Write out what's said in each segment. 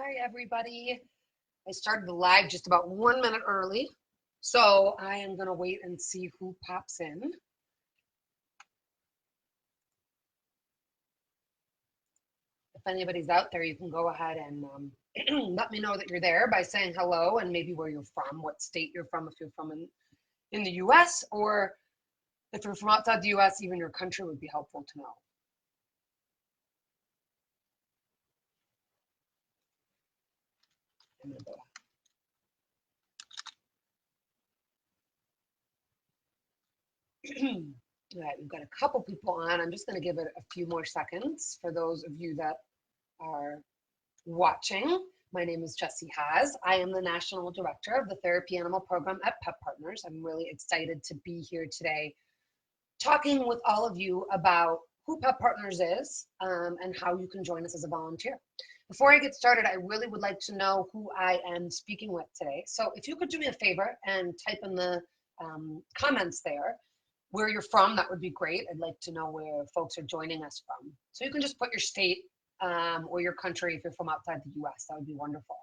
Hi, everybody. I started the live just about 1 minute early, so I am going to wait and see who pops in. If anybody's out there, you can go ahead and let me know that you're there by saying hello and maybe where you're from, what state you're from, if you're from in the U.S., or if you're from outside the U.S., even your country would be helpful to know. I'm going to go. All right, we've got a couple people on. I'm just going to give it a few more seconds for those of you that are watching. My name is Jessie Haas. I am the National Director of the Therapy Animal Program at Pet Partners. I'm really excited to be here today talking with all of you about who Pet Partners is and how you can join us as a volunteer. Before I get started, I really would like to know who I am speaking with today. So if you could do me a favor and type in the comments there where you're from, that would be great. I'd like to know where folks are joining us from. So you can just put your state or your country if you're from outside the US. That would be wonderful.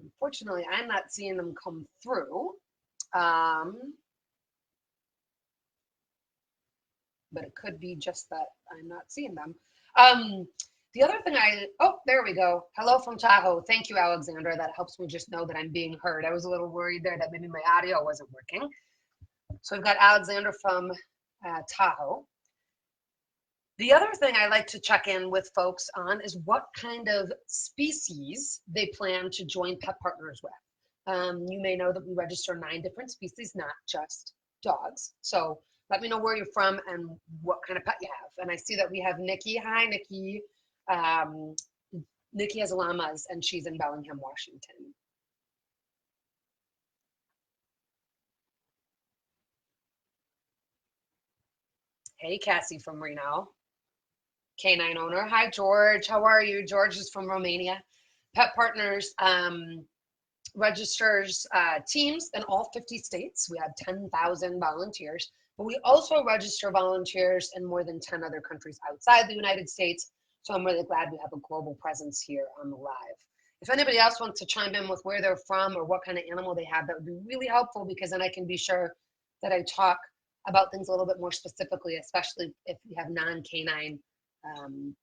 Unfortunately, I'm not seeing them come through. But it could be just that I'm not seeing them. The other thing oh, there we go. Hello from Tahoe. Thank you, Alexandra. That helps me just know that I'm being heard. I was a little worried there that maybe my audio wasn't working. So I've got Alexandra from Tahoe. The other thing I like to check in with folks on is what kind of species they plan to join Pet Partners with. You may know that we register 9 different species, not just dogs. So let me know where you're from and what kind of pet you have. And I see that we have Nikki. Hi, Nikki. Nikki has llamas and she's in Bellingham, Washington. Hey, Cassie from Reno. Canine owner. Hi, George. How are you? George is from Romania. Pet Partners registers teams in all 50 states. We have 10,000 volunteers, but we also register volunteers in more than 10 other countries outside the United States. So I'm really glad we have a global presence here on the live. If anybody else wants to chime in with where they're from or what kind of animal they have, that would be really helpful because then I can be sure that I talk about things a little bit more specifically, especially if we have non-canine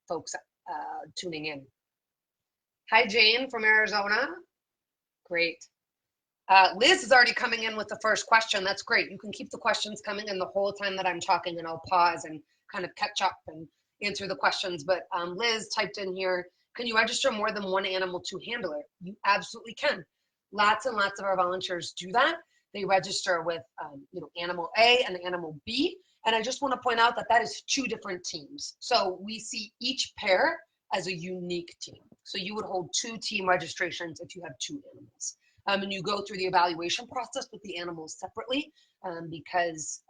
folks tuning in. Hi, Jane from Arizona. Great. Liz is already coming in with the first question. That's great. You can keep the questions coming in the whole time that I'm talking, and I'll pause and kind of catch up and answer the questions. But Liz typed in here, can you register more than one animal to handler? You absolutely can. Lots and lots of our volunteers do that. They register with animal A and animal B. And I just want to point out that that is 2 different teams. So we see each pair as a unique team. So you would hold 2 team registrations if you have 2 animals. And you go through the evaluation process with the animals separately because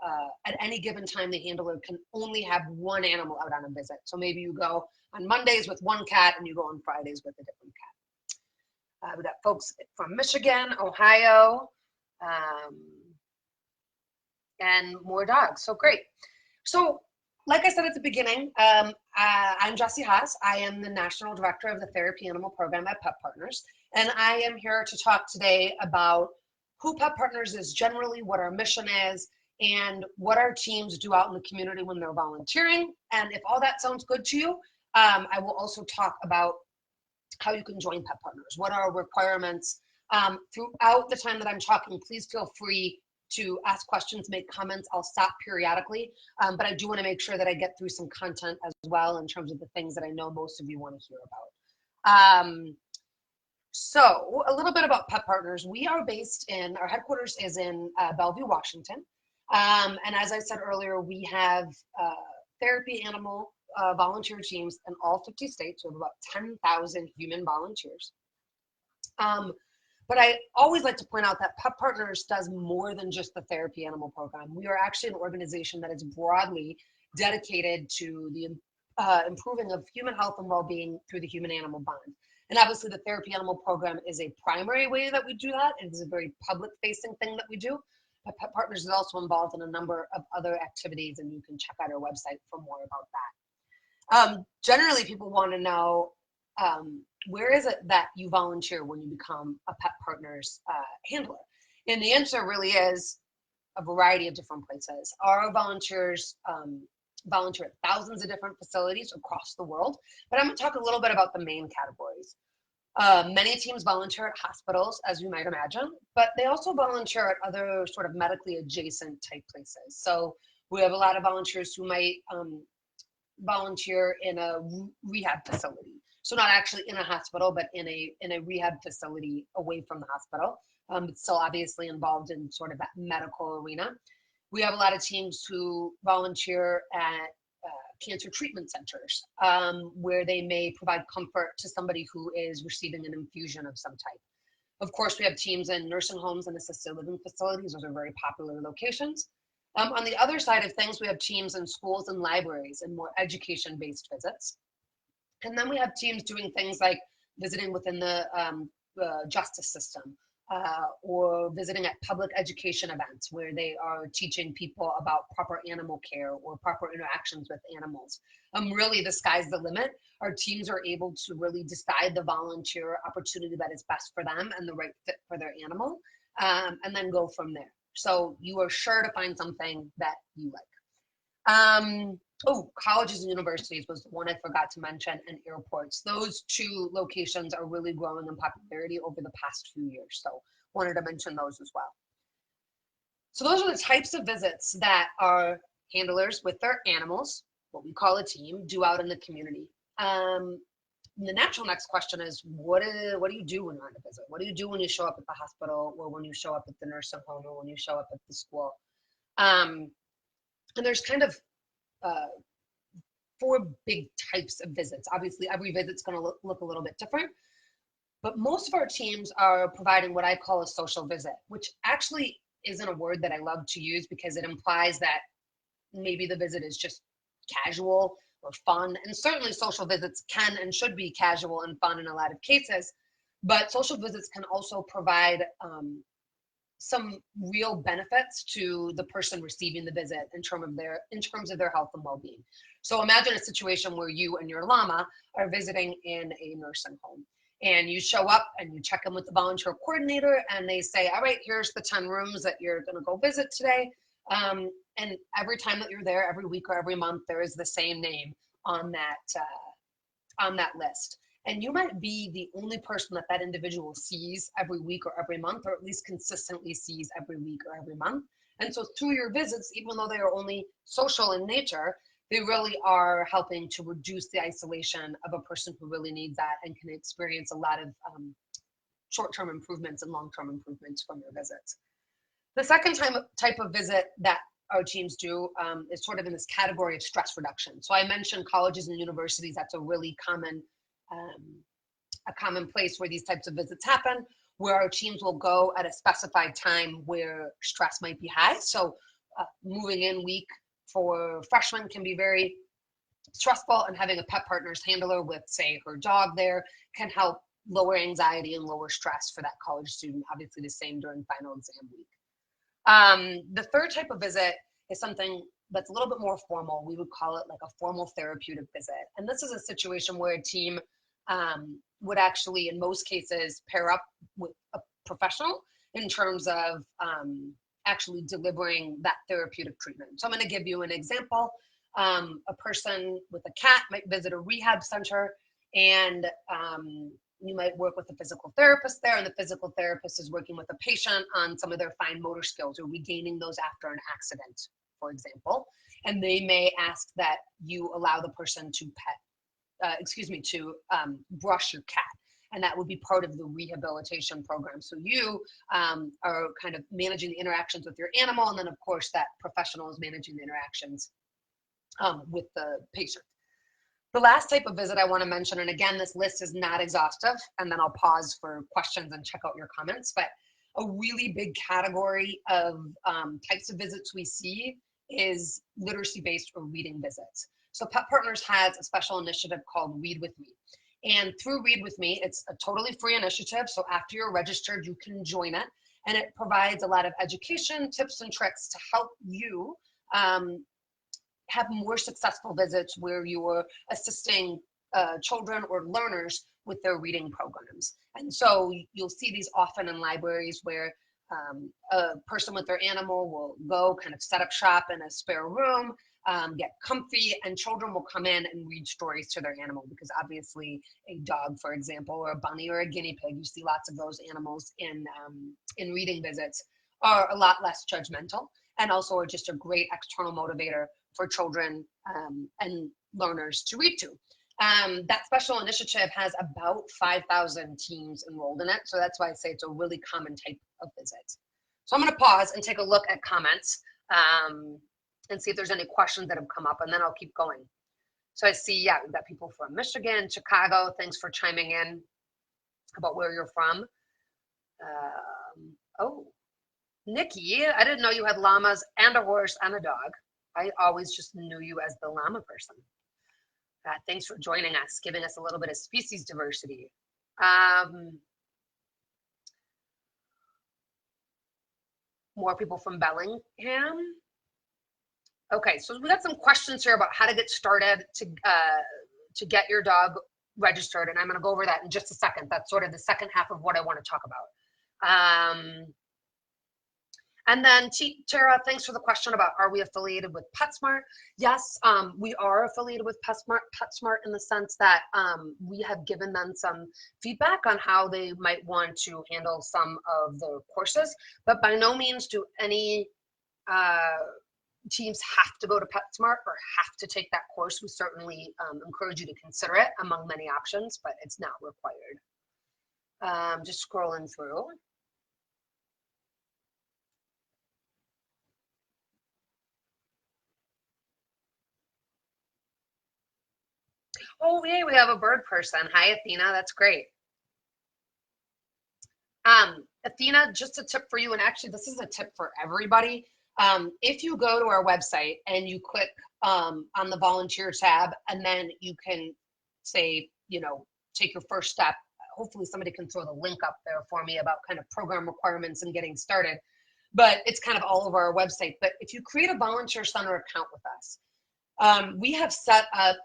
at any given time, the handler can only have 1 animal out on a visit. So maybe you go on Mondays with 1 cat and you go on Fridays with a different cat. We got folks from Michigan, Ohio, and more dogs. So great. So like I said at the beginning, I'm Jessie Haas. I am the National Director of the Therapy Animal Program at Pet Partners. And I am here to talk today about who Pet Partners is generally, what our mission is, and what our teams do out in the community when they're volunteering. And if all that sounds good to you, I will also talk about how you can join Pet Partners. What are our requirements? Throughout the time that I'm talking, please feel free to ask questions, make comments. I'll stop periodically, but I do want to make sure that I get through some content as well in terms of the things that I know most of you want to hear about. So a little bit about Pet Partners. We are based our headquarters is in Bellevue, Washington. And as I said earlier, we have therapy animal volunteer teams in all 50 states. We have about 10,000 human volunteers. But I always like to point out that Pet Partners does more than just the therapy animal program. We are actually an organization that is broadly dedicated to the improving of human health and well-being through the human-animal bond. And obviously the therapy animal program is a primary way that we do that. It is a very public-facing thing that we do. But Pet Partners is also involved in a number of other activities, and you can check out our website for more about Generally, people want to know where is it that you volunteer when you become a pet partner's handler? And the answer really is a variety of different places. Our volunteers volunteer at thousands of different facilities across the world, but I'm going to talk a little bit about the main categories. Many teams volunteer at hospitals, as you might imagine, but they also volunteer at other sort of medically adjacent type places. So we have a lot of volunteers who might volunteer in a rehab facility. So not actually in a hospital, but in a rehab facility away from the hospital. It's still obviously involved in sort of that medical arena. We have a lot of teams who volunteer at cancer treatment centers, where they may provide comfort to somebody who is receiving an infusion of some type. Of course, we have teams in nursing homes and assisted living facilities. Those are very popular locations. On the other side of things, we have teams in schools and libraries and more education-based visits. And then we have teams doing things like visiting within the justice system, or visiting at public education events where they are teaching people about proper animal care or proper interactions with animals. Really, the sky's the limit. Our teams are able to really decide the volunteer opportunity that is best for them and the right fit for their animal, and then go from there. So you are sure to find something that you like. Colleges and universities was the one I forgot to mention, and airports. Those two locations are really growing in popularity over the past few years. So wanted to mention those as well. So those are the types of visits that our handlers with their animals, what we call a team, do out in the community. The natural next question is, what do you do when you're on a visit? What do you do when you show up at the hospital, or when you show up at the nursing home, or when you show up at the school? And there's kind of four big types of visits. Obviously, every visit's going to look a little bit different, but most of our teams are providing what I call a social visit, which actually isn't a word that I love to use because it implies that maybe the visit is just casual or fun. And certainly social visits can and should be casual and fun in a lot of cases, but social visits can also provide some real benefits to the person receiving the visit in terms of their health and well-being. So imagine a situation where you and your llama are visiting in a nursing home, and you show up and you check in with the volunteer coordinator, and they say, all right, here's the 10 rooms that you're going to go visit today. And every time that you're there, every week or every month, there is the same name on that list. And you might be the only person that individual sees every week or every month, or at least consistently sees every week or every month. And so through your visits, even though they are only social in nature, they really are helping to reduce the isolation of a person who really needs that and can experience a lot of short-term improvements and long-term improvements from your visits. The second type of visit that our teams do is sort of in this category of stress reduction. So I mentioned colleges and universities. That's a really common place where these types of visits happen, where our teams will go at a specified time where stress might be high. So moving in week for freshmen can be very stressful, and having a pet partner's handler with, say, her dog there can help lower anxiety and lower stress for that college student. Obviously the same during final exam week. The third type of visit is something that's a little bit more formal. We would call it like a formal therapeutic visit. And this is a situation where a team would actually, in most cases, pair up with a professional in terms of actually delivering that therapeutic treatment. So I'm going to give you an example. A person with a cat might visit a rehab center, and you might work with a physical therapist there, and the physical therapist is working with a patient on some of their fine motor skills or regaining those after an accident, for example. And they may ask that you allow the person to brush your cat. And that would be part of the rehabilitation program. So you are kind of managing the interactions with your animal, and then of course that professional is managing the interactions with the patient. The last type of visit I want to mention, and again, this list is not exhaustive, and then I'll pause for questions and check out your comments, but a really big category of types of visits we see is literacy-based or reading visits. So Pet Partners has a special initiative called Read With Me. And through Read With Me, it's a totally free initiative. So after you're registered, you can join it. And it provides a lot of education, tips, and tricks to help you have more successful visits where you are assisting children or learners with their reading programs. And so you'll see these often in libraries where a person with their animal will go kind of set up shop in a spare room, get comfy, and children will come in and read stories to their animal, because obviously a dog, for example, or a bunny or a guinea pig, you see lots of those animals in reading visits, are a lot less judgmental, and also are just a great external motivator for children and learners to read to. That special initiative has about 5,000 teams enrolled in it. So that's why I say it's a really common type of visit. So I'm going to pause and take a look at comments and see if there's any questions that have come up, and then I'll keep going. So I see, yeah, we've got people from Michigan, Chicago. Thanks for chiming in about where you're from. Oh, Nikki, I didn't know you had llamas and a horse and a dog. I always just knew you as the llama person. Thanks for joining us, giving us a little bit of species diversity. More people from Bellingham. Okay, so we got some questions here about how to get started to get your dog registered, and I'm going to go over that in just a second. That's sort of the second half of what I want to talk about. And then Tara, thanks for the question about, are we affiliated with PetSmart? Yes, we are affiliated with PetSmart in the sense that we have given them some feedback on how they might want to handle some of the courses, but by no means do any teams have to go to PetSmart or have to take that course. We certainly encourage you to consider it among many options, but it's not required. Just scrolling through. Oh, yay, we have a bird person. Hi, Athena. That's great. Athena, just a tip for you, and actually this is a tip for everybody. If you go to our website and you click on the volunteer tab, and then you can say, take your first step. Hopefully somebody can throw the link up there for me about kind of program requirements and getting started. But it's kind of all over our website. But if you create a volunteer center account with us, we have set up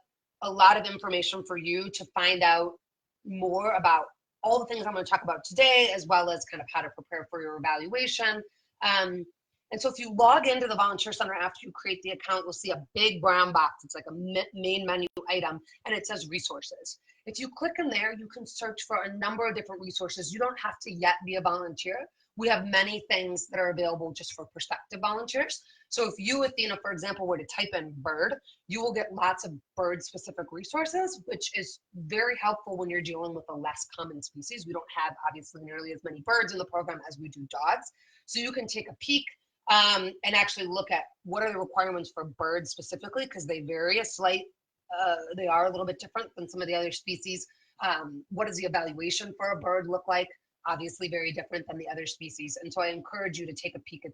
a lot of information for you to find out more about all the things I'm going to talk about today, as well as kind of how to prepare for your evaluation. And so if you log into the Volunteer Center after you create the account, you'll see a big brown box. It's like a main menu item, and it says resources. If you click in there, you can search for a number of different resources. You don't have to yet be a volunteer. We have many things that are available just for prospective volunteers. So if you, Athena, for example, were to type in bird, you will get lots of bird-specific resources, which is very helpful when you're dealing with a less common species. We don't have, obviously, nearly as many birds in the program as we do dogs. So you can take a peek and actually look at what are the requirements for birds specifically, because they vary they are a little bit different than some of the other species. What does the evaluation for a bird look like? Obviously very different than the other species. And so I encourage you to take a peek at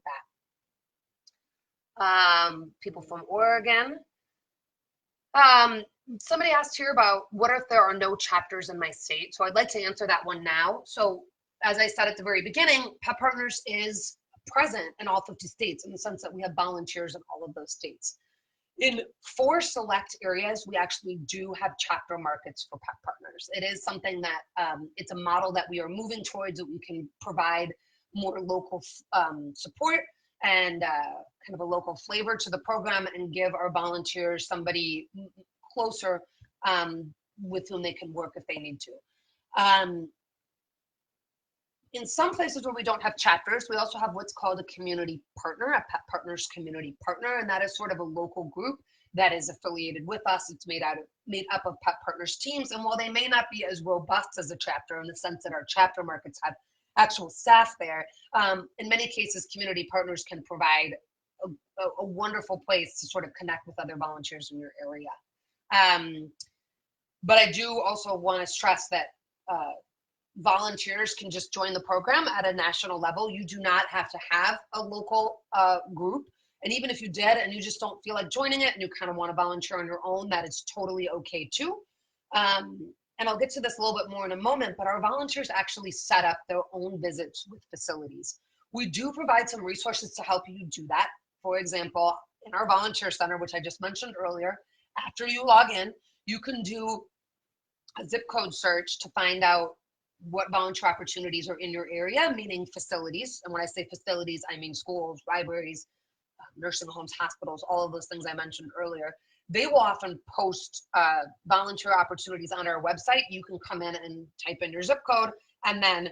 that. People from Oregon. Somebody asked here about what if there are no chapters in my state? So I'd like to answer that one now. So as I said at the very beginning, Pet Partners is present in all 50 states in the sense that we have volunteers in all of those states. In 4 select areas, we actually do have chapter markets for Pet Partners. It is something that it's a model that we are moving towards, that we can provide more local support and kind of a local flavor to the program, and give our volunteers somebody closer with whom they can work if they need to. In some places where we don't have chapters, we also have what's called a community partner, a Pet Partners community partner, and that is sort of a local group that is affiliated with us. It's made up of Pet Partners teams, and while they may not be as robust as a chapter in the sense that our chapter markets have actual staff there, in many cases, community partners can provide a wonderful place to sort of connect with other volunteers in your area. But I do also want to stress that volunteers can just join the program at a national level. You do not have to have a local group. And even if you did and you just don't feel like joining it and you kind of want to volunteer on your own, that is totally okay too. And I'll get to this a little bit more in a moment, but our volunteers actually set up their own visits with facilities. We do provide some resources to help you do that. For example, in our volunteer center, which I just mentioned earlier, after you log in, you can do a zip code search to find out what volunteer opportunities are in your area, meaning facilities. And when I say facilities, I mean schools, libraries, nursing homes, hospitals, all of those things I mentioned earlier. They will often post volunteer opportunities on our website. You can come in and type in your zip code and then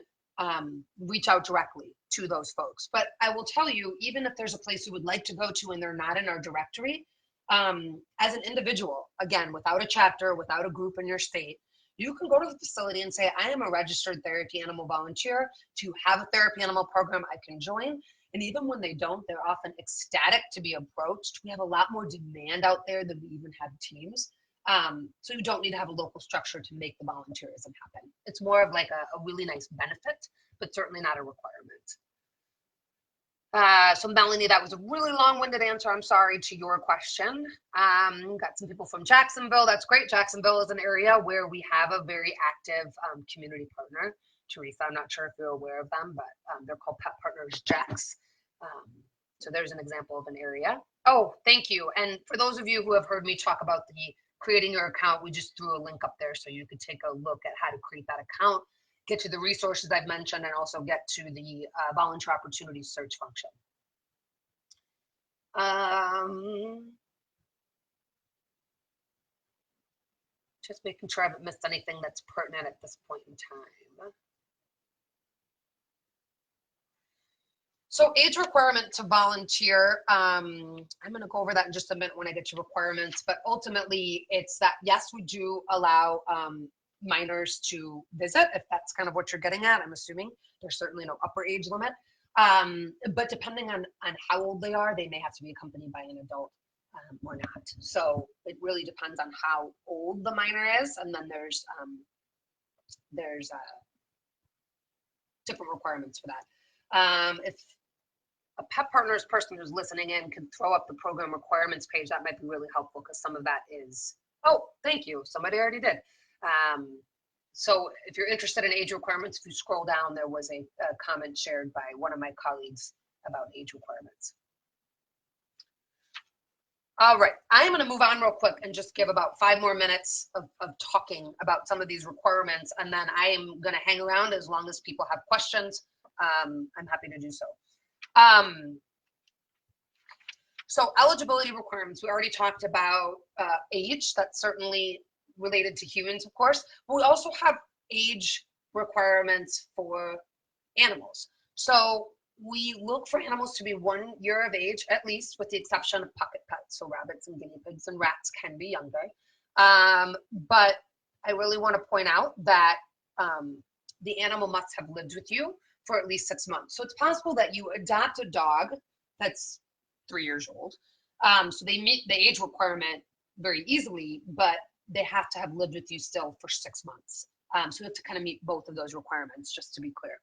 reach out directly to those folks. But I will tell you, even if there's a place you would like to go to and they're not in our directory, as an individual, again, without a chapter, without a group in your state, you can go to the facility and say, I am a registered therapy animal volunteer. To have a therapy animal program I can join. And even when they don't, they're often ecstatic to be approached. We have a lot more demand out there than we even have teams. So you don't need to have a local structure to make the volunteerism happen. It's more of like a really nice benefit, but certainly not a requirement. So Melanie, that was a really long-winded answer. I'm sorry to your question. Got some people from Jacksonville. That's great. Jacksonville is an area where we have a very active community partner. Teresa, I'm not sure if you're aware of them, but they're called Pet Partners Jax. So there's an example of an area. Oh, thank you. And for those of you who have heard me talk about the creating your account, we just threw a link up there so you could take a look at how to create that account, get to the resources I've mentioned, and also get to the volunteer opportunities search function. Just making sure I haven't missed anything that's pertinent at this point in time. So age requirement to volunteer, I'm going to go over that in just a minute when I get to requirements, but ultimately it's that, yes, we do allow minors to visit, if that's kind of what you're getting at. I'm assuming there's certainly no upper age limit, but depending on how old they are, they may have to be accompanied by an adult or not. So it really depends on how old the minor is, and then there's different requirements for that. If a Pet Partners person who's listening in could throw up the program requirements page, that might be really helpful, because some of that is, oh, thank you, somebody already did. So if you're interested in age requirements, if you scroll down, there was a comment shared by one of my colleagues about age requirements. All right, I am going to move on real quick and just give about 5 more minutes of talking about some of these requirements, and then I am going to hang around as long as people have questions. I'm happy to do so. So eligibility requirements, we already talked about age. That's certainly related to humans, of course, but we also have age requirements for animals. So we look for animals to be 1 year of age, at least, with the exception of pocket pets. So rabbits and guinea pigs and rats can be younger. But I really want to point out that the animal must have lived with you for at least 6 months. So it's possible that you adopt a dog that's 3 years old. So they meet the age requirement very easily, but they have to have lived with you still for 6 months. So you have to kind of meet both of those requirements, just to be clear.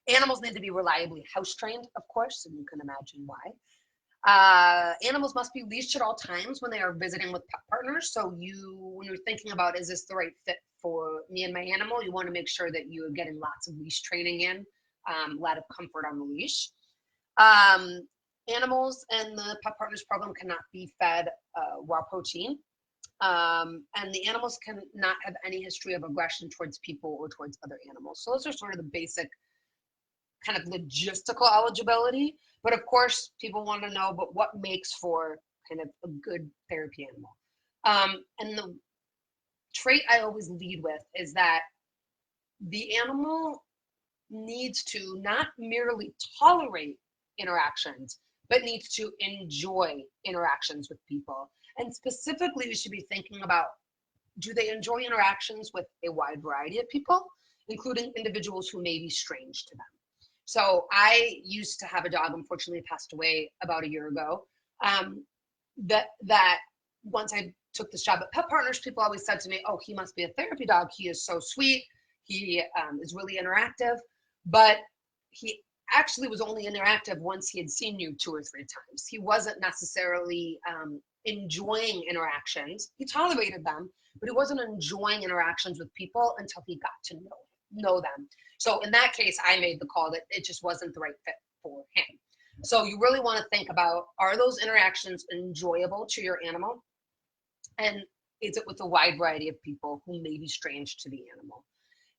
Animals need to be reliably house trained, of course, and you can imagine why. Animals must be leashed at all times when they are visiting with Pet Partners. So when you're thinking about, is this the right fit for me and my animal, you want to make sure that you are getting lots of leash training in, a lot of comfort on the leash. Animals in the Pet Partners program cannot be fed raw protein. And the animals cannot have any history of aggression towards people or towards other animals. So those are sort of the basic kind of logistical eligibility. But of course, people want to know, but what makes for kind of a good therapy animal? And the trait I always lead with is that the animal needs to not merely tolerate interactions, but needs to enjoy interactions with people. And specifically, we should be thinking about, do they enjoy interactions with a wide variety of people, including individuals who may be strange to them? So I used to have a dog, unfortunately passed away about a year ago, that once I took this job at Pet Partners, people always said to me, oh, he must be a therapy dog. He is so sweet. He is really interactive. But he actually was only interactive once he had seen you 2 or 3 times. He wasn't necessarily enjoying interactions. He tolerated them, but he wasn't enjoying interactions with people until he got to know them. So in that case, I made the call that it just wasn't the right fit for him. So you really want to think about, are those interactions enjoyable to your animal? And is it with a wide variety of people who may be strange to the animal?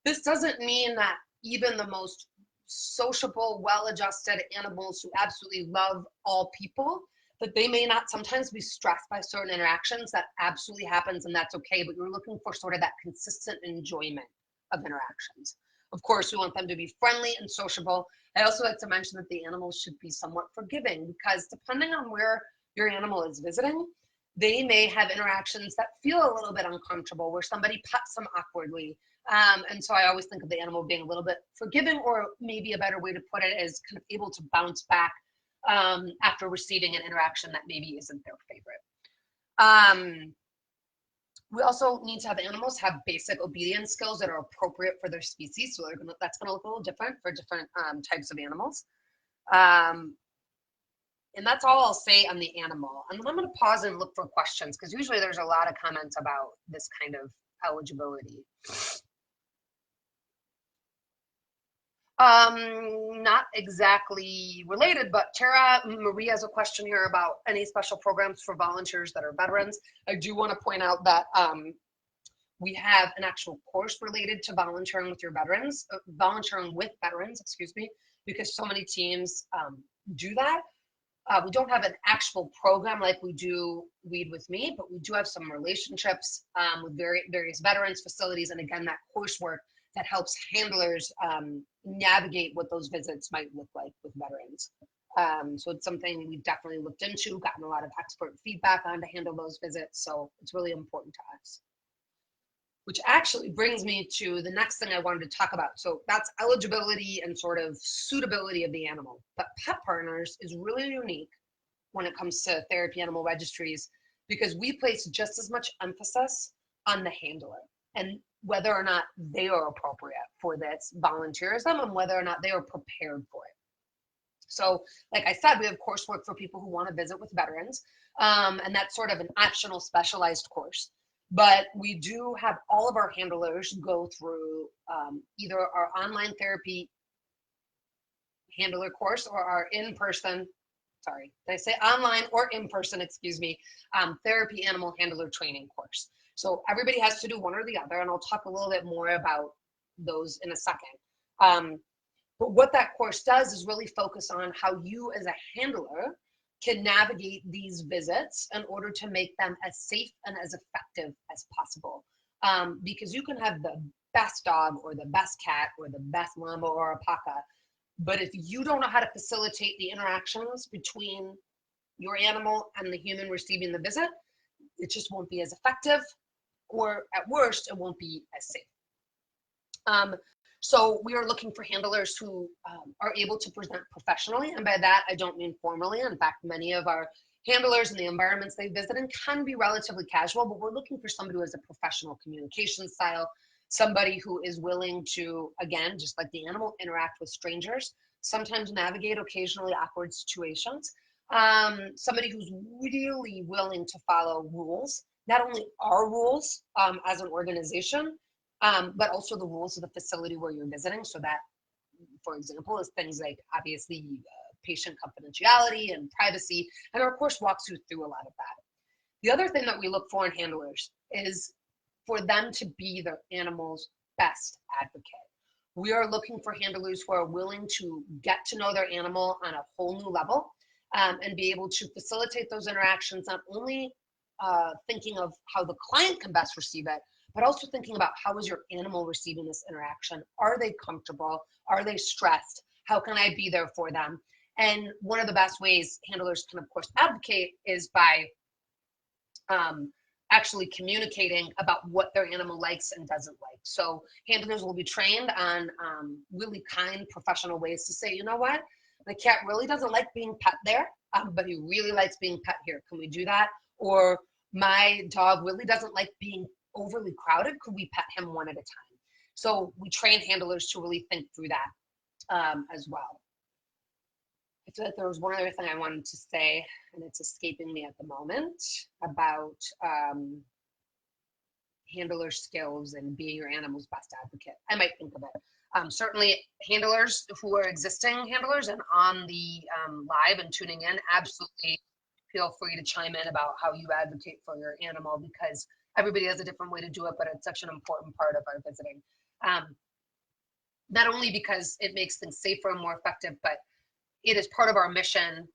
This doesn't mean that even the most sociable, well-adjusted animals who absolutely love all people, that they may not sometimes be stressed by certain interactions. That absolutely happens, and that's okay, but you're looking for sort of that consistent enjoyment of interactions. Of course, we want them to be friendly and sociable. I also like to mention that the animals should be somewhat forgiving, because depending on where your animal is visiting, they may have interactions that feel a little bit uncomfortable, where somebody pets them awkwardly. And so I always think of the animal being a little bit forgiving, or maybe a better way to put it is kind of able to bounce back after receiving an interaction that maybe isn't their favorite. We also need to have animals have basic obedience skills that are appropriate for their species. So that's gonna look a little different for different types of animals. And that's all I'll say on the animal. And then I'm gonna pause and look for questions, because usually there's a lot of comments about this kind of eligibility. Not exactly related, but Tara Marie has a question here about any special programs for volunteers that are veterans. I do want to point out that we have an actual course related to volunteering with your veterans, volunteering with veterans, excuse me, because so many teams do that. We don't have an actual program like we do Lead With Me, but we do have some relationships with various veterans facilities, and again, that coursework that helps handlers navigate what those visits might look like with veterans. So it's something we've definitely looked into, gotten a lot of expert feedback on to handle those visits, so it's really important to us. Which actually brings me to the next thing I wanted to talk about. So that's eligibility and sort of suitability of the animal. But Pet Partners is really unique when it comes to therapy animal registries, because we place just as much emphasis on the handler and whether or not they are appropriate for this volunteerism and whether or not they are prepared for it. So, like I said, we have coursework for people who want to visit with veterans, and that's sort of an optional specialized course. But we do have all of our handlers go through either our online therapy handler course or our in-person, sorry, did I say online or in-person, excuse me, therapy animal handler training course. So everybody has to do one or the other, and I'll talk a little bit more about those in a second. But what that course does is really focus on how you as a handler can navigate these visits in order to make them as safe and as effective as possible. Because you can have the best dog or the best cat or the best llama or alpaca, but if you don't know how to facilitate the interactions between your animal and the human receiving the visit, it just won't be as effective, or at worst, it won't be as safe. So we are looking for handlers who are able to present professionally, and by that I don't mean formally. In fact, many of our handlers and the environments they visit in can be relatively casual, but we're looking for somebody who has a professional communication style, somebody who is willing to, again, just like the animal, interact with strangers, sometimes navigate occasionally awkward situations, somebody who's really willing to follow rules, not only our rules as an organization, but also the rules of the facility where you're visiting. So that, for example, is things like obviously patient confidentiality and privacy, and our course walks you through a lot of that. The other thing that we look for in handlers is for them to be the animal's best advocate. We are looking for handlers who are willing to get to know their animal on a whole new level, and be able to facilitate those interactions, not only thinking of how the client can best receive it, but also thinking about how is your animal receiving this interaction? Are they comfortable? Are they stressed? How can I be there for them? And one of the best ways handlers can, of course, advocate is by actually communicating about what their animal likes and doesn't like. So handlers will be trained on really kind professional ways to say, you know what, the cat really doesn't like being pet there, but he really likes being pet here. Can we do that? Or my dog really doesn't like being overly crowded. Could we pet him one at a time? So we train handlers to really think through that as well. I feel like there was one other thing I wanted to say, and it's escaping me at the moment, about handler skills and being your animal's best advocate. I might think of it. Certainly handlers who are existing handlers and on the live and tuning in, absolutely feel free to chime in about how you advocate for your animal, because everybody has a different way to do it, but it's such an important part of our visiting. Not only because it makes things safer and more effective, but it is part of our mission.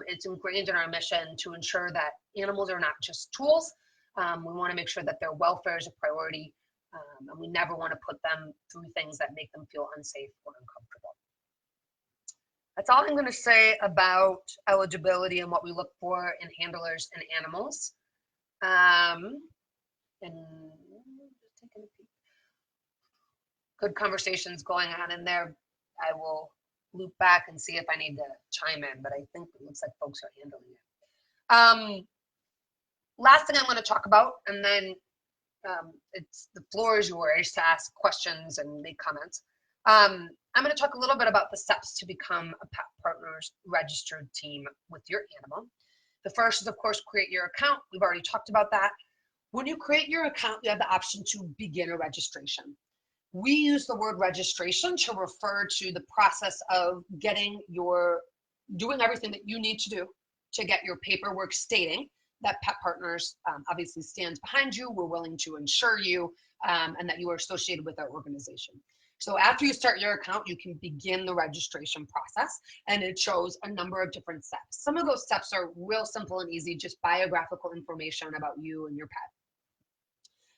It's ingrained in our mission to ensure that animals are not just tools. We want to make sure that their welfare is a priority, and we never want to put them through things that make them feel unsafe or uncomfortable. That's all I'm going to say about eligibility and what we look for in handlers and animals. And just taking a peek. Good conversations going on in there. I will loop back and see if I need to chime in, but I think it looks like folks are handling it. Last thing I'm going to talk about, and then it's the floor is yours to ask questions and make comments. I'm going to talk a little bit about the steps to become a Pet Partners registered team with your animal. The first is, of course, create your account. We've already talked about that. When you create your account, you have the option to begin a registration. We use the word registration to refer to the process of doing everything that you need to do to get your paperwork stating that Pet Partners obviously stands behind you, we're willing to insure you, and that you are associated with our organization. So after you start your account, you can begin the registration process, and it shows a number of different steps. Some of those steps are real simple and easy, just biographical information about you and your pet.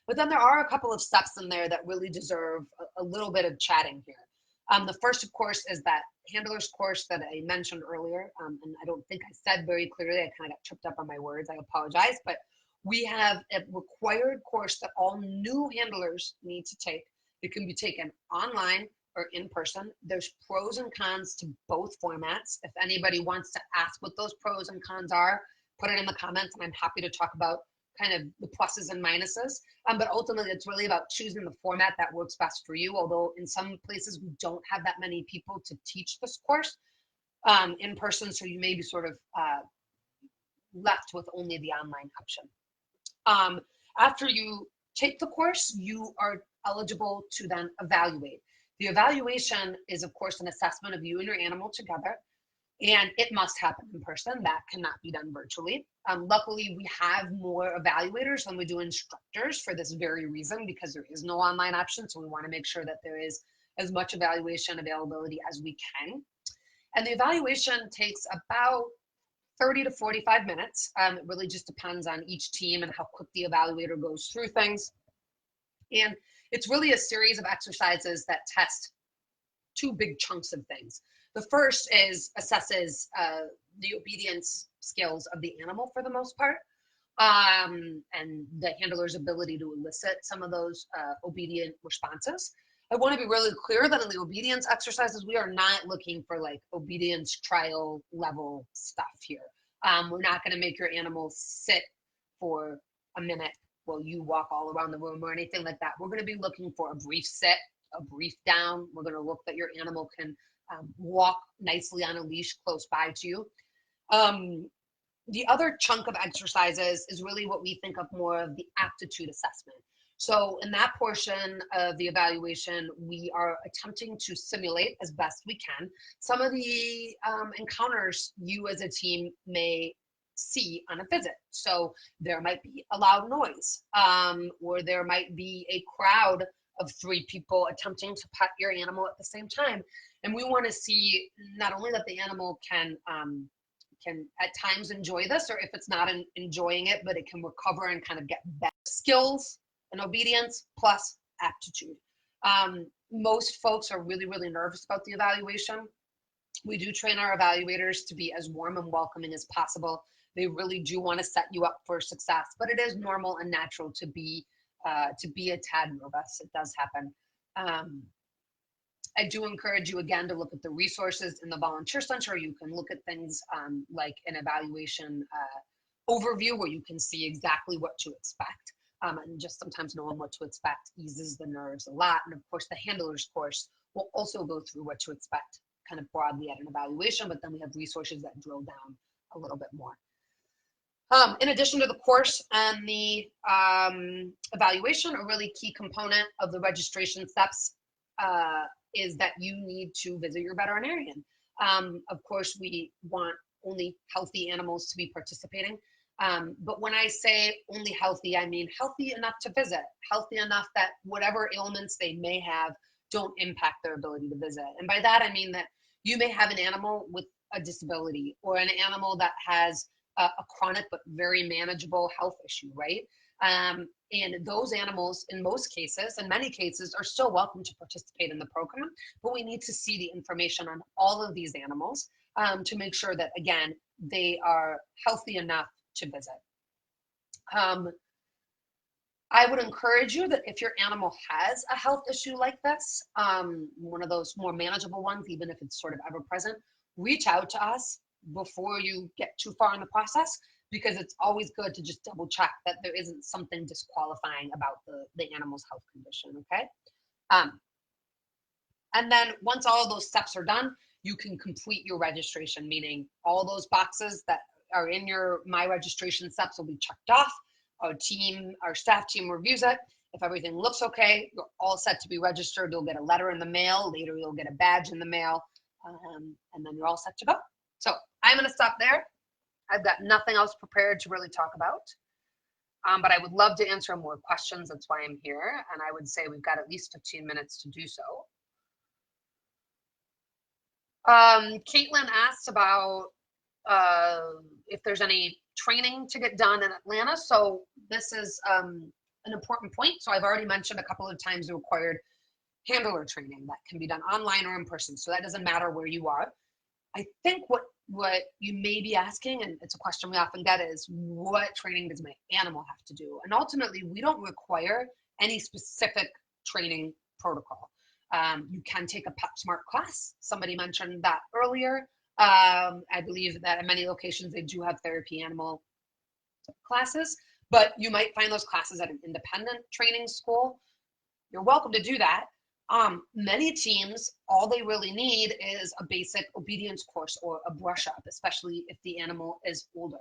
But then there are a couple of steps in there that really deserve a little bit of chatting here. The first, of course, is that handler's course that I mentioned earlier, and I don't think I said very clearly, I kind of got tripped up on my words, I apologize, but we have a required course that all new handlers need to take. It can be taken online or in person. There's pros and cons to both formats. If anybody wants to ask what those pros and cons are, put it in the comments, and I'm happy to talk about kind of the pluses and minuses. But ultimately, it's really about choosing the format that works best for you. Although in some places, we don't have that many people to teach this course in person, so you may be sort of left with only the online option. After you take the course, you are eligible to then evaluate. The evaluation is, of course, an assessment of you and your animal together, and it must happen in person. That cannot be done virtually. Luckily, we have more evaluators than we do instructors for this very reason, because there is no online option, so we want to make sure that there is as much evaluation availability as we can. And the evaluation takes about 30 to 45 minutes. It really just depends on each team and how quick the evaluator goes through things. And it's really a series of exercises that test two big chunks of things. The first assesses the obedience skills of the animal for the most part, and the handler's ability to elicit some of those obedient responses. I want to be really clear that in the obedience exercises, we are not looking for like obedience trial level stuff here. We're not going to make your animal sit for a minute while you walk all around the room or anything like that. We're going to be looking for a brief sit, a brief down. We're going to look that your animal can walk nicely on a leash close by to you. The other chunk of exercises is really what we think of more of the aptitude assessment. So in that portion of the evaluation, we are attempting to simulate as best we can some of the encounters you as a team may see on a visit. So there might be a loud noise, or there might be a crowd of 3 people attempting to pet your animal at the same time. And we want to see not only that the animal can at times enjoy this, or if it's not enjoying it, but it can recover and kind of get better skills and obedience plus aptitude. Most folks are really, really nervous about the evaluation. We do train our evaluators to be as warm and welcoming as possible. They really do want to set you up for success, but it is normal and natural to be a tad nervous. It does happen. I do encourage you again to look at the resources in the Volunteer Center. You can look at things like an evaluation overview where you can see exactly what to expect. And just sometimes knowing what to expect eases the nerves a lot. And of course, the handler's course will also go through what to expect kind of broadly at an evaluation, but then we have resources that drill down a little bit more. In addition to the course and the evaluation, a really key component of the registration steps is that you need to visit your veterinarian. Of course, we want only healthy animals to be participating. But when I say only healthy, I mean healthy enough to visit, healthy enough that whatever ailments they may have don't impact their ability to visit. And by that, I mean that you may have an animal with a disability or an animal that has a chronic but very manageable health issue, right? And those animals, in most cases, in many cases, are still welcome to participate in the program, but we need to see the information on all of these animals to make sure that, again, they are healthy enough to visit. I would encourage you that if your animal has a health issue like this, one of those more manageable ones, even if it's sort of ever present, reach out to us before you get too far in the process, because it's always good to just double check that there isn't something disqualifying about the animal's health condition, okay? And then once all of those steps are done, you can complete your registration, meaning all those boxes that are in your My Registration steps will be checked off. Our staff team reviews it. If everything looks okay, you're all set to be registered. You'll get a letter in the mail. Later, you'll get a badge in the mail, and then you're all set to go. So I'm going to stop there. I've got nothing else prepared to really talk about, but I would love to answer more questions. That's why I'm here, and I would say we've got at least 15 minutes to do so. Caitlin asked about if there's any training to get done in Atlanta. So this is an important point. So I've already mentioned a couple of times the required handler training that can be done online or in person. So that doesn't matter where you are. I think what you may be asking, and it's a question we often get, is what training does my animal have to do? And ultimately, we don't require any specific training protocol. You can take a PepSmart class. Somebody mentioned that earlier. I believe that in many locations they do have therapy animal classes, but you might find those classes at an independent training school. You're welcome to do that. Many teams, all they really need is a basic obedience course or a brush up, especially if the animal is older.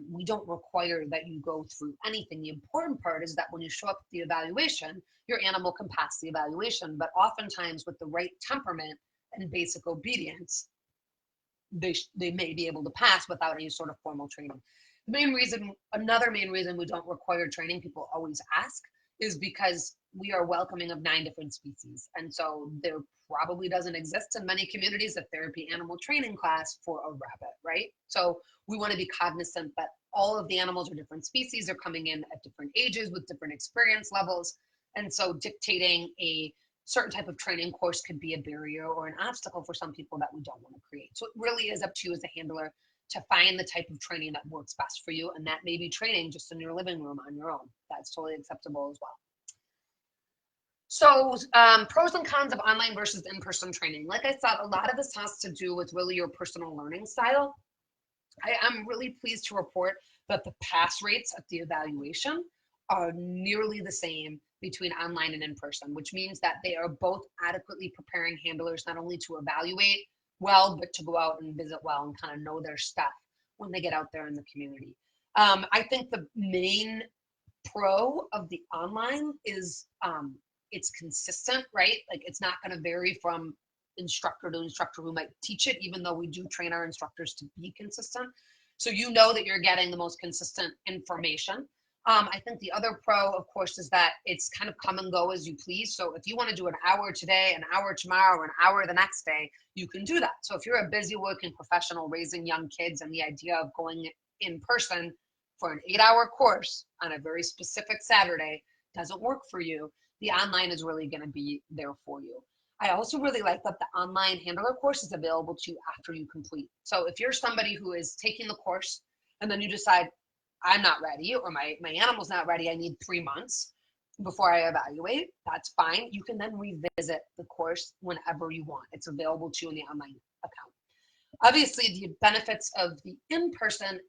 We don't require that you go through anything. The important part is that when you show up at the evaluation, your animal can pass the evaluation, but oftentimes with the right temperament and basic obedience, they may be able to pass without any sort of formal training. Another main reason we don't require training, people always ask, is because we are welcoming of 9 different species. And so there probably doesn't exist in many communities a therapy animal training class for a rabbit, right? So we want to be cognizant that all of the animals are different species. They're coming in at different ages with different experience levels. And so dictating a certain type of training course could be a barrier or an obstacle for some people that we don't want to create. So it really is up to you as a handler to find the type of training that works best for you. And that may be training just in your living room on your own. That's totally acceptable as well. So pros and cons of online versus in-person training. Like I said, a lot of this has to do with really your personal learning style. I am really pleased to report that the pass rates at the evaluation are nearly the same between online and in-person, which means that they are both adequately preparing handlers not only to evaluate well, but to go out and visit well and kind of know their stuff when they get out there in the community. I think the main pro of the online is it's consistent, right? Like it's not going to vary from instructor to instructor who might teach it, even though we do train our instructors to be consistent. So you know that you're getting the most consistent information. I think the other pro, of course, is that it's kind of come and go as you please. So if you want to do an hour today, an hour tomorrow, an hour the next day, you can do that. So if you're a busy working professional raising young kids and the idea of going in person for an 8-hour course on a very specific Saturday doesn't work for you, the online is really going to be there for you. I also really like that the online handler course is available to you after you complete. So if you're somebody who is taking the course and then you decide, I'm not ready, or my animal's not ready, I need 3 months before I evaluate, that's fine. You can then revisit the course whenever you want. It's available to you in the online account. Obviously, the benefits of the in-person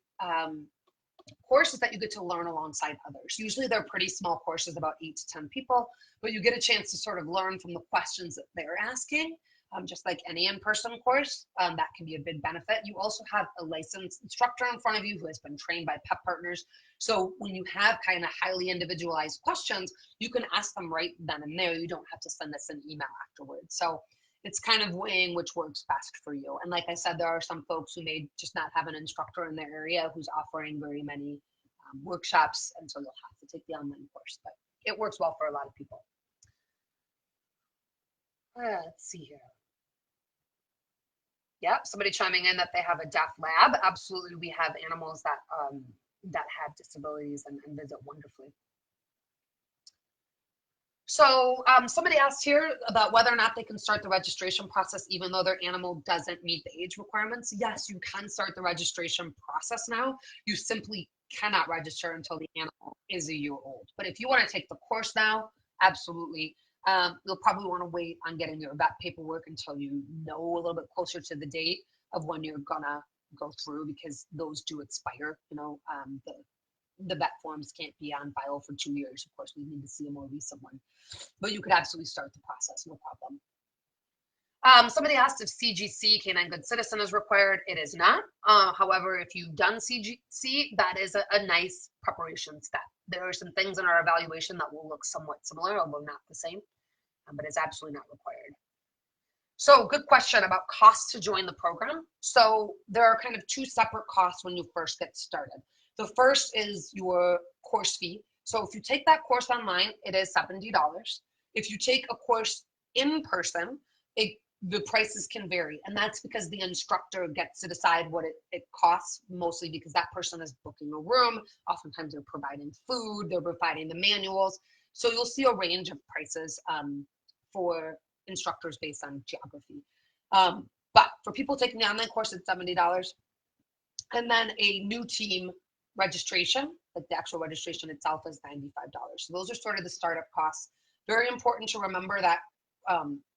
course is that you get to learn alongside others. Usually they're pretty small courses, about 8 to 10 people, but you get a chance to sort of learn from the questions that they're asking just like any in-person course. That can be a big benefit. You also have a licensed instructor in front of you who has been trained by PEP partners. So when you have kind of highly individualized questions, you can ask them right then and there. You don't have to send us an email afterwards. So it's kind of weighing which works best for you. And like I said, there are some folks who may just not have an instructor in their area who's offering very many workshops, and so you'll have to take the online course, but it works well for a lot of people. Let's see here. Yep, somebody chiming in that they have a deaf lab. Absolutely, we have animals that that have disabilities and visit wonderfully. So somebody asked here about whether or not they can start the registration process even though their animal doesn't meet the age requirements. Yes, you can start the registration process now. You simply cannot register until the animal is a year old. But if you want to take the course now, absolutely. You'll probably want to wait on getting your vet paperwork until you know a little bit closer to the date of when you're gonna go through, because those do expire. You know, the vet forms can't be on file for 2 years. Of course, we need to see a more recent one, but you could absolutely start the process, no problem. Somebody asked if CGC, Canine Good Citizen, is required. It is not. However, if you've done CGC, that is a nice preparation step. There are some things in our evaluation that will look somewhat similar, although not the same, but it's absolutely not required. So good question about costs to join the program. So there are kind of two separate costs when you first get started. The first is your course fee. So if you take that course online, it is $70. If you take a course in person, the prices can vary, and that's because the instructor gets to decide what it costs, mostly because that person is booking a room. Oftentimes they're providing food, they're providing the manuals. So you'll see a range of prices for instructors based on geography. But for people taking the online course, it's $70. And then a new team registration, like the actual registration itself, is $95. So those are sort of the startup costs. Very important to remember that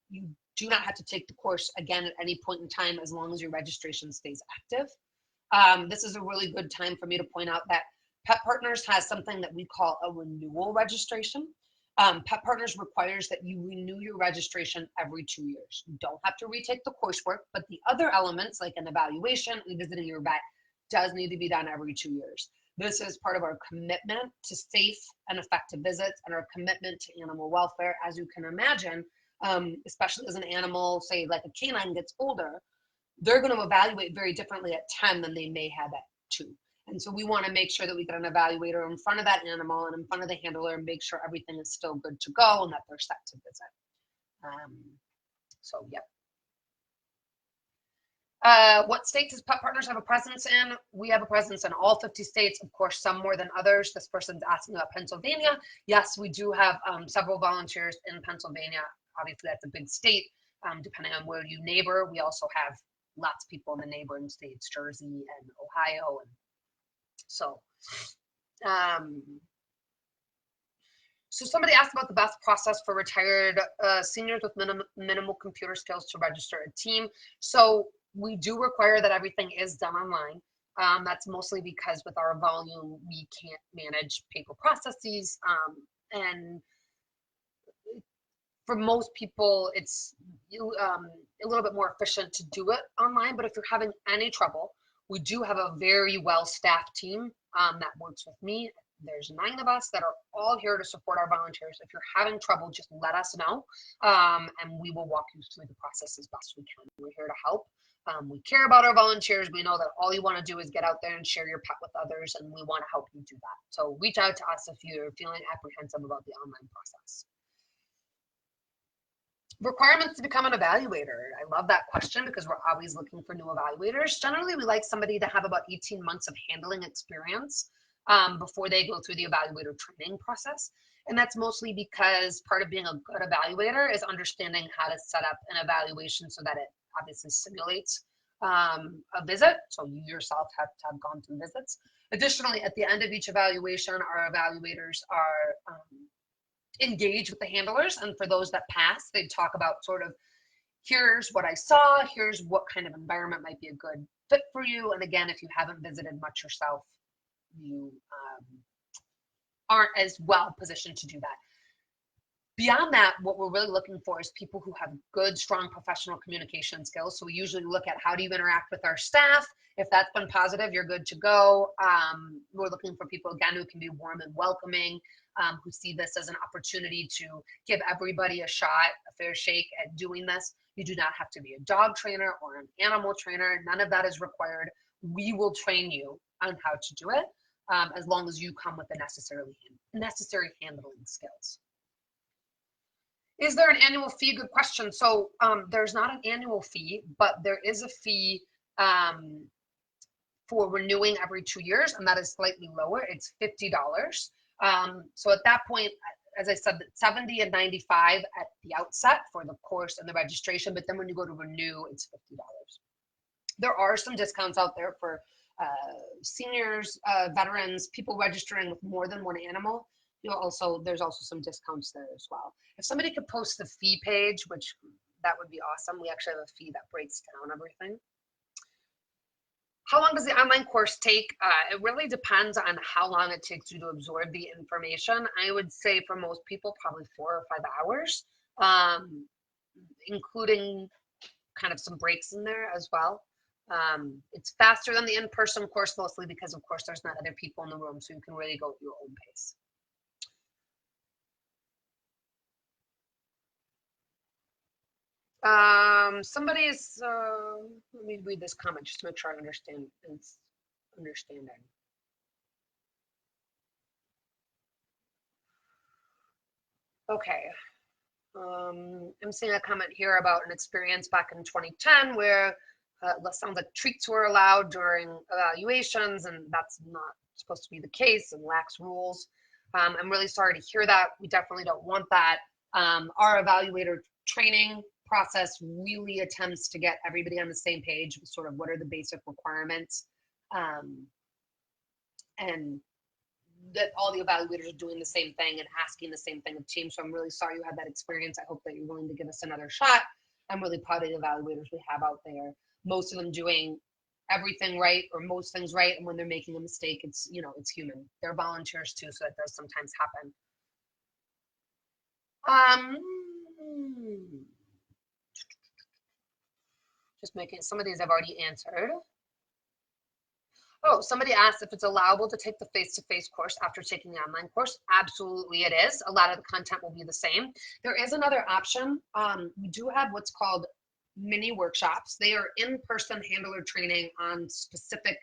you do not have to take the course again at any point in time as long as your registration stays active. This is a really good time for me to point out that PEP Partners has something that we call a renewal registration. PEP Partners requires that you renew your registration every 2 years. You don't have to retake the coursework, but the other elements like an evaluation and visiting your vet does need to be done every 2 years. This is part of our commitment to safe and effective visits and our commitment to animal welfare. As you can imagine, especially as an animal, say like a canine, gets older, they're going to evaluate very differently at 10 than they may have at 2. And so we want to make sure that we get an evaluator in front of that animal and in front of the handler and make sure everything is still good to go and that they're set to visit. So, yep. What states does PEP Partners have a presence in? We have a presence in all 50 states, of course, some more than others. This person's asking about Pennsylvania. Yes, we do have several volunteers in Pennsylvania. Obviously, that's a big state. Depending on where you neighbor, we also have lots of people in the neighboring states, Jersey and Ohio. And so, so somebody asked about the best process for retired seniors with minimal computer skills to register a team. So we do require that everything is done online. That's mostly because with our volume, we can't manage paper processes. And for most people, it's a little bit more efficient to do it online. But if you're having any trouble, we do have a very well-staffed team that works with me. There's 9 of us that are all here to support our volunteers. If you're having trouble, just let us know, and we will walk you through the process as best we can. We're here to help. We care about our volunteers. We know that all you want to do is get out there and share your pet with others, and we want to help you do that. So reach out to us if you're feeling apprehensive about the online process. Requirements to become an evaluator. I love that question because we're always looking for new evaluators. Generally, we like somebody to have about 18 months of handling experience before they go through the evaluator training process. And that's mostly because part of being a good evaluator is understanding how to set up an evaluation so that it obviously simulates a visit. So you yourself have to have gone through visits. Additionally, at the end of each evaluation, our evaluators are engage with the handlers, and for those that pass, they talk about sort of, here's what I saw, here's what kind of environment might be a good fit for you. And again, if you haven't visited much yourself, you aren't as well positioned to do that. Beyond that, what we're really looking for is people who have good, strong professional communication skills. So we usually look at how do you interact with our staff. If that's been positive, you're good to go. We're looking for people, again, who can be warm and welcoming, who see this as an opportunity to give everybody a shot, a fair shake at doing this. You do not have to be a dog trainer or an animal trainer. None of that is required. We will train you on how to do it, as long as you come with the necessary handling skills. Is there an annual fee? Good question. So there's not an annual fee, but there is a fee for renewing every 2 years, and that is slightly lower. It's $50. So at that point, as I said, 70 and 95 at the outset for the course and the registration, but then when you go to renew, it's $50. There are some discounts out there for seniors, veterans, people registering with more than one animal. There's also some discounts there as well. If somebody could post the fee page, which that would be awesome. We actually have a fee that breaks down everything. How long does the online course take? It really depends on how long it takes you to absorb the information. I would say for most people, probably 4 or 5 hours, including kind of some breaks in there as well. It's faster than the in-person course, mostly because, of course, there's not other people in the room, so you can really go at your own pace. Somebody's, let me read this comment just to make sure I understand it's understanding. Okay. I'm seeing a comment here about an experience back in 2010 where it sounds like treats were allowed during evaluations, and that's not supposed to be the case and lax rules. I'm really sorry to hear that. We definitely don't want that. Our evaluator training process really attempts to get everybody on the same page with sort of what are the basic requirements, and that all the evaluators are doing the same thing and asking the same thing of teams. So I'm really sorry you had that experience. I hope that you're willing to give us another shot. I'm really proud of the evaluators we have out there. Most of them doing everything right, or most things right, and when they're making a mistake, it's, you know, it's human. They're volunteers too, so that does sometimes happen. Just making, some of these I've already answered. Oh, somebody asked if it's allowable to take the face-to-face course after taking the online course. Absolutely it is. A lot of the content will be the same. There is another option. We do have what's called mini workshops. They are in-person handler training on specific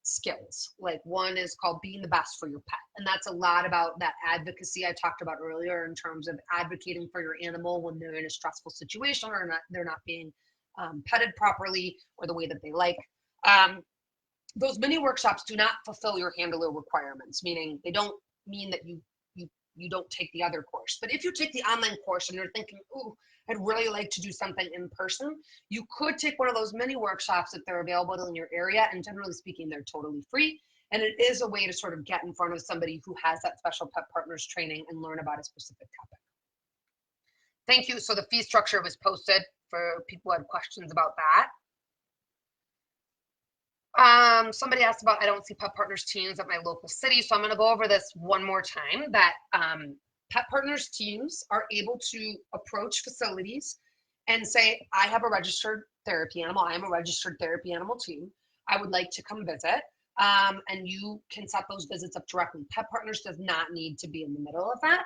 skills. Like one is called being the best for your pet. And that's a lot about that advocacy I talked about earlier in terms of advocating for your animal when they're in a stressful situation or they're not being petted properly or the way that they like. Those mini workshops do not fulfill your handler requirements, meaning they don't mean that you don't take the other course. But if you take the online course and you're thinking, ooh, I'd really like to do something in person, you could take one of those mini workshops if they're available in your area. And generally speaking, they're totally free. And it is a way to sort of get in front of somebody who has that special pet partners training and learn about a specific topic. Thank you. So the fee structure was posted for people who had questions about that. Somebody asked about, I don't see pet partners teams at my local city. So I'm going to go over this one more time, that pet partners teams are able to approach facilities and say, I have a registered therapy animal. I am a registered therapy animal team. I would like to come visit. And you can set those visits up directly. Pet partners does not need to be in the middle of that.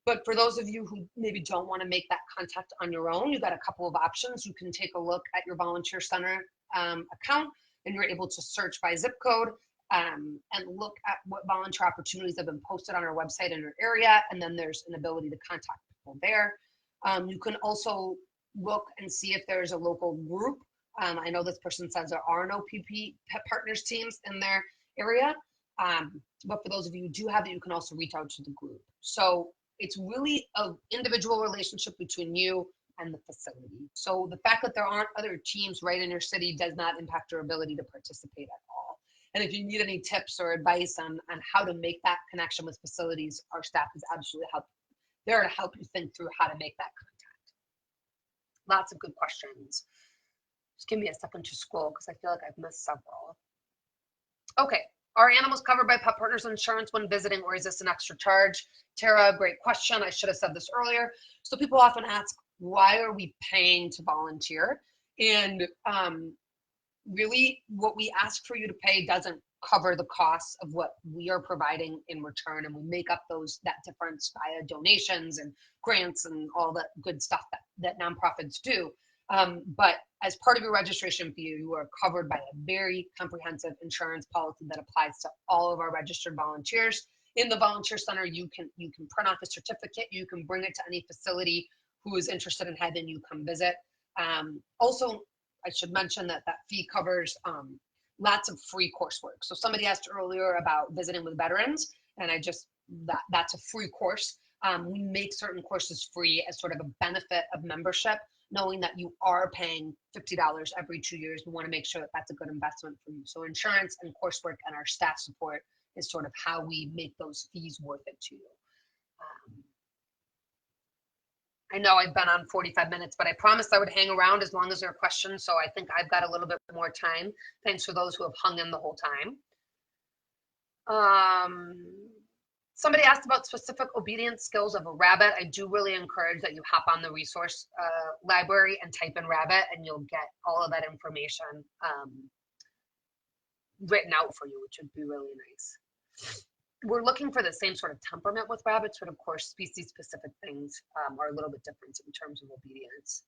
But for those of you who maybe don't want to make that contact on your own, you've got a couple of options. You can take a look at your volunteer center account, and you're able to search by zip code and look at what volunteer opportunities have been posted on our website in your area, and then there's an ability to contact people there. You can also look and see if there's a local group. I know this person says there are no PP pet partners teams in their area, but for those of you who do have it, you can also reach out to the group. So it's really an individual relationship between you and the facility. So the fact that there aren't other teams right in your city does not impact your ability to participate at all. And if you need any tips or advice on how to make that connection with facilities, our staff is absolutely there to help you think through how to make that contact. Lots of good questions. Just give me a second to scroll because I feel like I've missed several. Okay, Are animals covered by Pet Partners Insurance when visiting, or is this an extra charge? Tara, great question. I should have said this earlier. So people often ask, why are we paying to volunteer? And really, what we ask for you to pay doesn't cover the costs of what we are providing in return, and we make up that difference via donations and grants and all that good stuff that nonprofits do. But as part of your registration fee, you are covered by a very comprehensive insurance policy that applies to all of our registered volunteers. In the volunteer center, you can print off a certificate. You can bring it to any facility who is interested in having you come visit. Also, I should mention that fee covers lots of free coursework. So somebody asked earlier about visiting with veterans, and that's a free course. We make certain courses free as sort of a benefit of membership, knowing that you are paying $50 every 2 years. We want to make sure that that's a good investment for you. So insurance and coursework and our staff support is sort of how we make those fees worth it to you. I know I've been on 45 minutes, but I promised I would hang around as long as there are questions, so I think I've got a little bit more time. Thanks for those who have hung in the whole time. Somebody asked about specific obedience skills of a rabbit. I do really encourage that you hop on the resource library and type in rabbit, and you'll get all of that information written out for you, which would be really nice. We're looking for the same sort of temperament with rabbits, but of course, species-specific things are a little bit different in terms of obedience.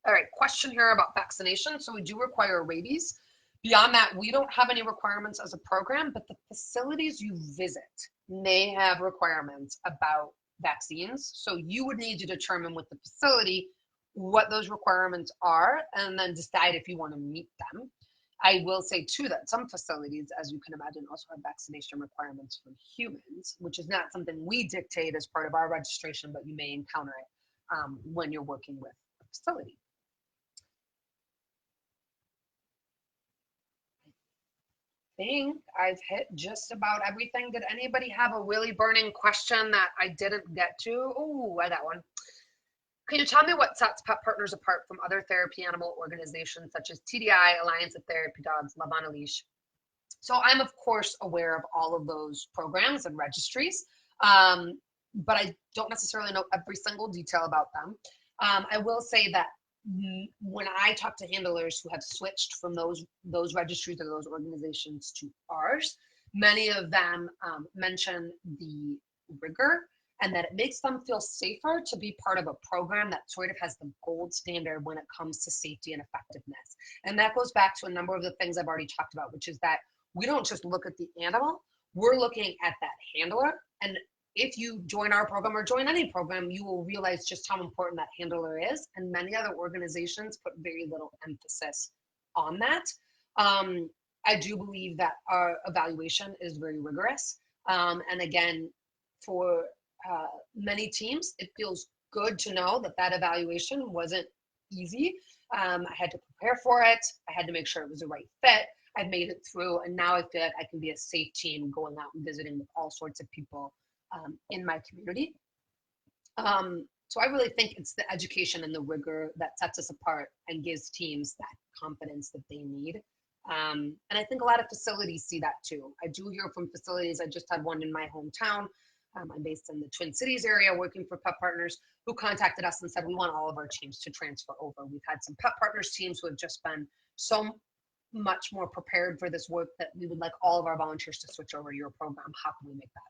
All right, question here about vaccination. So we do require rabies. Beyond that, we don't have any requirements as a program, but the facilities you visit may have requirements about vaccines. So you would need to determine with the facility what those requirements are and then decide if you want to meet them. I will say too that some facilities, as you can imagine, also have vaccination requirements for humans, which is not something we dictate as part of our registration, but you may encounter it when you're working with a facility. I think I've hit just about everything. Did anybody have a really burning question that I didn't get to? Oh, I got one. Can you tell me what sets Pet Partners apart from other therapy animal organizations such as TDI, Alliance of Therapy Dogs, Love on a Leash? So I'm of course aware of all of those programs and registries, but I don't necessarily know every single detail about them. I will say that when I talk to handlers who have switched from those registries or those organizations to ours, many of them mention the rigor and that it makes them feel safer to be part of a program that sort of has the gold standard when it comes to safety and effectiveness. And that goes back to a number of the things I've already talked about, which is that we don't just look at the animal, we're looking at that handler. And if you join our program or join any program, you will realize just how important that handler is. And many other organizations put very little emphasis on that. I do believe that our evaluation is very rigorous. And again, for many teams, it feels good to know that that evaluation wasn't easy. I had to prepare for it. I had to make sure it was the right fit. I made it through, and now I feel like I can be a safe team going out and visiting with all sorts of people in my community. So I really think it's the education and the rigor that sets us apart and gives teams that confidence that they need. And I think a lot of facilities see that too. I do hear from facilities. I just had one in my hometown. I'm based in the Twin Cities area working for Pet Partners, who contacted us and said, we want all of our teams to transfer over. We've had some Pet Partners teams who have just been so much more prepared for this work that we would like all of our volunteers to switch over to your program. How can we make that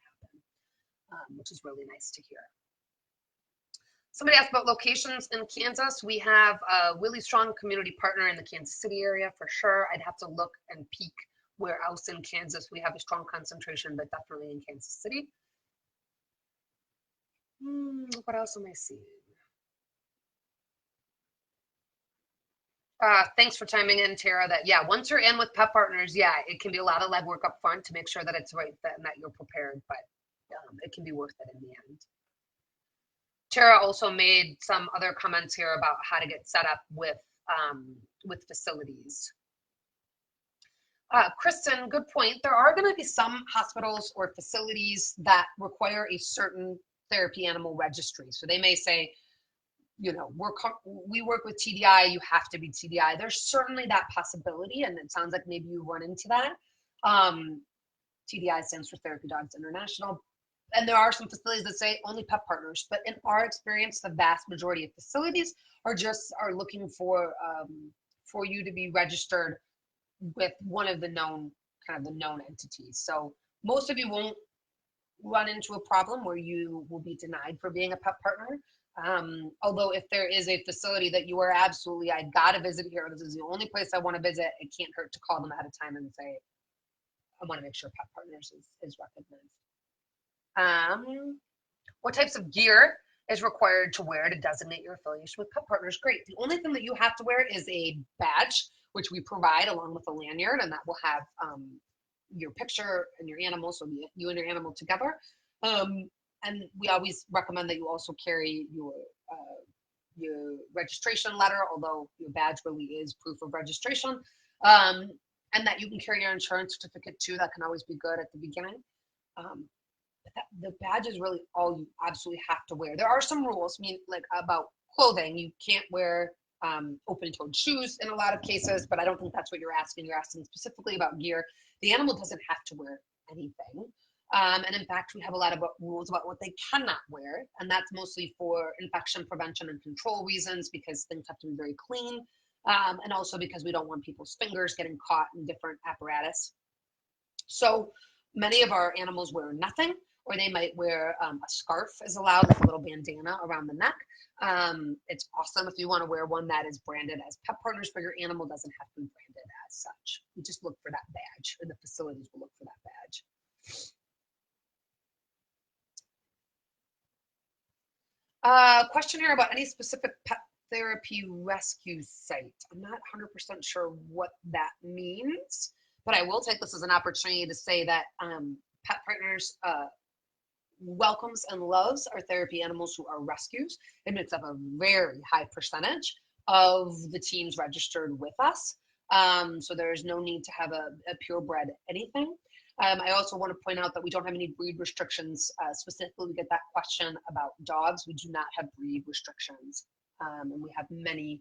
happen? Which is really nice to hear. Somebody asked about locations in Kansas. We have a really strong community partner in the Kansas City area for sure. I'd have to look and peek where else in Kansas we have a strong concentration, but definitely in Kansas City. What else am I seeing? Thanks for chiming in, Tara. That once you're in with Pet Partners, it can be a lot of legwork up front to make sure that it's right fit and that you're prepared, but it can be worth it in the end. Tara also made some other comments here about how to get set up with facilities. Kristen, good point. There are going to be some hospitals or facilities that require a certain therapy animal registry. So they may say, you know, we work with TDI, you have to be TDI. There's certainly that possibility, and it sounds like maybe you run into that. TDI stands for Therapy Dogs International. And there are some facilities that say only pet partners, but in our experience, the vast majority of facilities are looking for you to be registered with one of the known entities. So most of you won't run into a problem where you will be denied for being a pet partner. Although if there is a facility that you are absolutely, I gotta visit here, this is the only place I want to visit, it can't hurt to call them ahead of time and say, I want to make sure pet partners is recognized. What types of gear is required to wear to designate your affiliation with pet partners? Great. The only thing that you have to wear is a badge, which we provide along with a lanyard, and that will have your picture and your animal, so you and your animal together. And we always recommend that you also carry your registration letter, although your badge really is proof of registration, and that you can carry your insurance certificate too. That can always be good at the beginning. The badge is really all you absolutely have to wear. There are some rules, like about clothing. You can't wear open-toed shoes in a lot of cases, but I don't think that's what you're asking. You're asking specifically about gear. The animal doesn't have to wear anything. And in fact, we have a lot of rules about what they cannot wear, and that's mostly for infection prevention and control reasons, because things have to be very clean, and also because we don't want people's fingers getting caught in different apparatus. So many of our animals wear nothing, or they might wear a scarf is allowed, like a little bandana around the neck. It's awesome if you want to wear one that is branded as pet partners, but your animal doesn't have to be branded as such. We just look for that badge, or the facilities will look for that badge. Question here about any specific pet therapy rescue site. I'm not 100% sure what that means, but I will take this as an opportunity to say that Pet Partners welcomes and loves our therapy animals who are rescues. It makes up a very high percentage of the teams registered with us. So there is no need to have a purebred anything. I also want to point out that we don't have any breed restrictions. Specifically, we get that question about dogs. We do not have breed restrictions. And we have many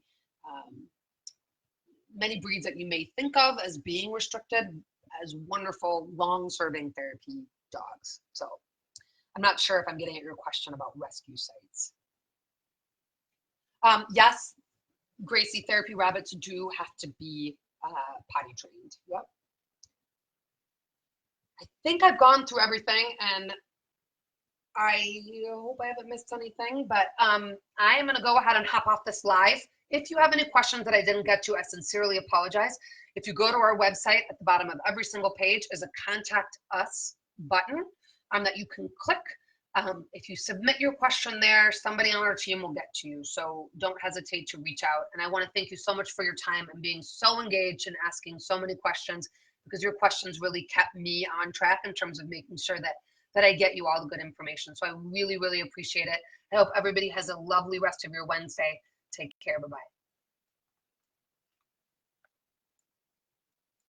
breeds that you may think of as being restricted as wonderful, long-serving therapy dogs. So I'm not sure if I'm getting at your question about rescue sites. Yes, Gracie, therapy rabbits do have to be potty trained. Yep. I think I've gone through everything, and I hope I haven't missed anything, but I am going to go ahead and hop off this live. If you have any questions that I didn't get to, I sincerely apologize. If you go to our website, at the bottom of every single page is a Contact Us button that you can click. If you submit your question there, somebody on our team will get to you. So don't hesitate to reach out. And I want to thank you so much for your time and being so engaged and asking so many questions, because your questions really kept me on track in terms of making sure that I get you all the good information. So I really, really appreciate it. I hope everybody has a lovely rest of your Wednesday. Take care. Bye-bye.